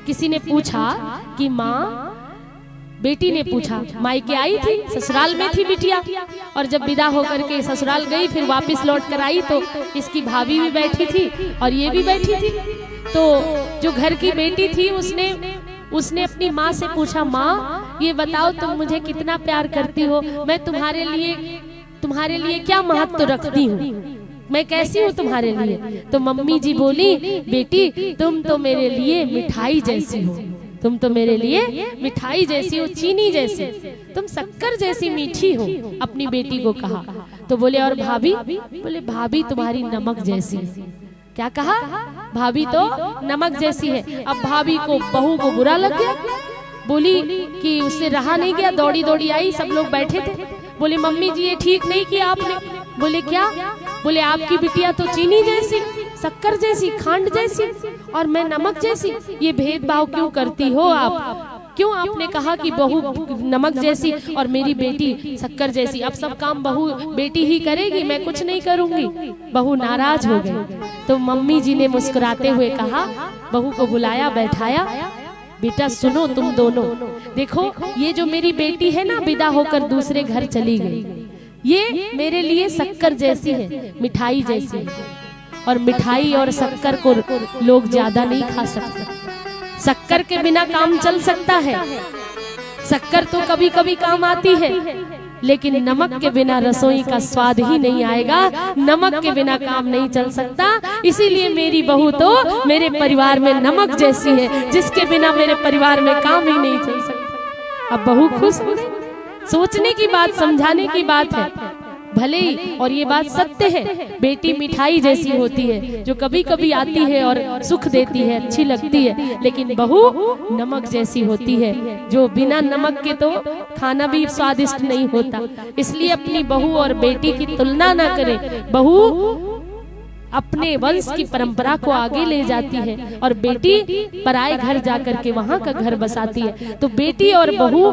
किसी ने पूछा कि माँ, बेटी ने पूछा, मायके आई थी, ससुराल में थी बिटिया, और जब विदा होकर के ससुराल गई फिर वापस लौट कर आई तो इसकी भाभी भी बैठी थी और ये भी बैठी थी। तो जो घर की बेटी थी उसने अपनी माँ से पूछा, माँ ये बताओ तुम मुझे कितना प्यार करती हो, मैं तुम्हारे लिए क्या महत्व रखती हूँ, मैं कैसी हूँ तुम्हारे लिए। तो मम्मी जी बोली, बेटी तुम तो मेरे लिए मिठाई जैसी हो, तुम तो मेरे लिए मिठाई जैसी हो, चीनी जैसी, तुम शक्कर जैसी मीठी हो, अपनी बेटी को कहा। तो बोले और भाभी? बोले भाभी तुम्हारी नमक जैसी है। क्या कहा? भाभी तो नमक जैसी है। अब भाभी को, बहू को बुरा लग गया, बोली कि उससे रहा नहीं गया, दौड़ी दौड़ी आई, सब लोग बैठे थे। बोले मम्मी जी ये ठीक नहीं किया आपने। बोले क्या? बोले आपकी बिटिया तो चीनी जैसी, शक्कर जैसी, खांड जैसी, और मैं नमक जैसी, ये भेदभाव क्यों करती हो आप? क्यों आपने कहा कि बहू नमक जैसी और मेरी बेटी शक्कर जैसी? अब सब काम बहू बेटी ही करेगी, मैं कुछ नहीं करूंगी। बहू नाराज हो गई। तो मम्मी जी ने मुस्कुराते हुए कहा, बहू को बुलाया, बैठाया, बेटा सुनो तुम दोनों, देखो ये जो मेरी बेटी है ना, विदा होकर दूसरे घर चली गई, ये मेरे लिए शक्कर जैसी है, मिठाई जैसी है, और मिठाई और शक्कर को लोग ज्यादा नहीं खा सकते। शक्कर के बिना काम चल सकता है, शक्कर तो कभी कभी काम आती है, लेकिन नमक के बिना रसोई का स्वाद ही नहीं आएगा, नमक के बिना काम नहीं चल सकता। इसीलिए मेरी बहू तो मेरे परिवार में नमक जैसी है, जिसके बिना मेरे परिवार में काम ही नहीं चल सकता। अब बहू खुश हो गई। सोचने की बात, समझाने की बात है भले ही, और ये बात सत्य है, बेटी मिठाई जैसी होती है जो कभी कभी आती है और सुख देती है, अच्छी लगती है, लेकिन बहू नमक जैसी होती है जो बिना नमक के तो खाना भी स्वादिष्ट नहीं होता। इसलिए अपनी बहू और बेटी की तुलना ना करें। बहू अपने वंश की परंपरा को आगे ले जाती है और बेटी पराए घर जाकर के वहां का घर बसाती है। तो बेटी और बहू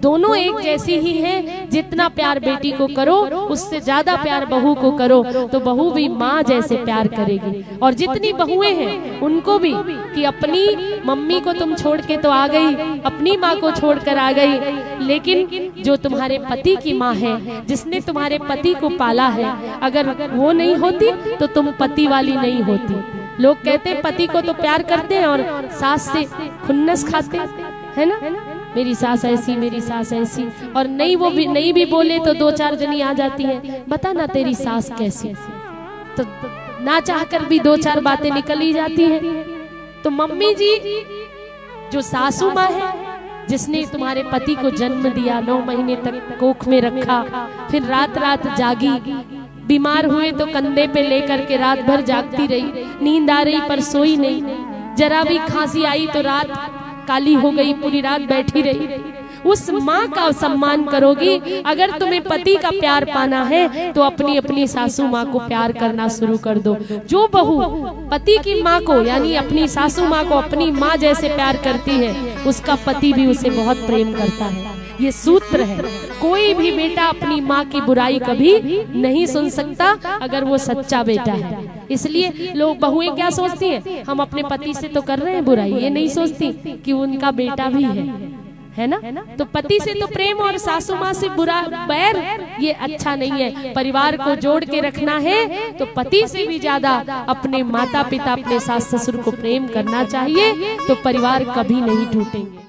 दोनों एक जैसी ही हैं। जितना प्यार बेटी को करो उससे ज्यादा प्यार बहू को करो, तो बहू भी माँ जैसे प्यार करेगी। और जितनी बहुएं हैं उनको भी कि अपनी मम्मी को तुम छोड़ के तो आ गई, अपनी माँ को छोड़कर आ गई, लेकिन जो तुम्हारे पति की माँ है, जिसने तुम्हारे पति को पाला है, अगर वो नहीं होती तो तुम पति वाली नहीं होती। लोग कहते हैं पति को तो प्यार करते हैं और सास से खुन्नस खाते है ना, मेरी सास ऐसी, मेरी सास ऐसी, और नहीं वो भी नहीं भी बोले तो दो चार जनी आ जाती है, बता ना तेरी सास कैसी, तो ना चाहकर भी दो चार बातें निकल ही जाती है। तो मम्मी जी जो सासू माँ है, जिसने तुम्हारे पति को जन्म दिया, 9 महीने तक कोख में रखा, फिर रात रात जागी, बीमार हुए तो कंधे पे लेकर के रात भर जागती रही, नींद आ रही पर सोई नहीं, जरा भी खांसी आई तो रात काली हो गई, पूरी रात बैठी रही। उस माँ का सम्मान करोगी। अगर तुम्हें पति का प्यार पाना है तो अपनी अपनी सासू माँ को प्यार करना शुरू कर दो। जो बहू पति की माँ को यानी अपनी सासू माँ को अपनी माँ जैसे प्यार करती है, उसका पति भी उसे बहुत प्रेम करता है। ये सूत्र है। कोई भी बेटा अपनी माँ की बुराई कभी नहीं सुन सकता अगर वो सच्चा बेटा है। इसलिए लोग बहुएं क्या सोचती हैं, हम अपने पति से तो कर रहे हैं बुराई, ये नहीं सोचती कि उनका बेटा भी है ना। तो पति से तो प्रेम और सासू माँ से बुरा बैर, ये अच्छा नहीं है। परिवार को जोड़ के रखना है तो पति से भी ज्यादा अपने माता पिता, अपने सास ससुर को प्रेम करना चाहिए, तो परिवार कभी नहीं टूटेंगे।